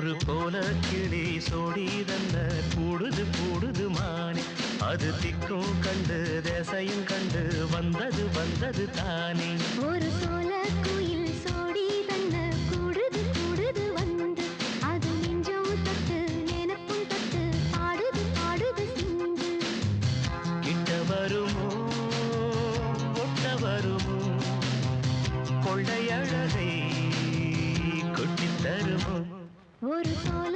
ஒரு கோல கிளி சோடி தந்த கூடுது கூடுது மானே அது திக்கும் கண்டு தேசையும் கண்டு வந்தது வந்தது தானே ஒரு சோல குயில் சோடி தந்த கூடுது கூடுது வந்து அது நெஞ்சம் தொட்டு நினைப்பும் தொட்டு பாடுது பாடுது சிந்து கிட்ட வருமோ ஒட்ட வருமோ கொள்ளையழகை கொட்டி தருமோ ஒரு சோல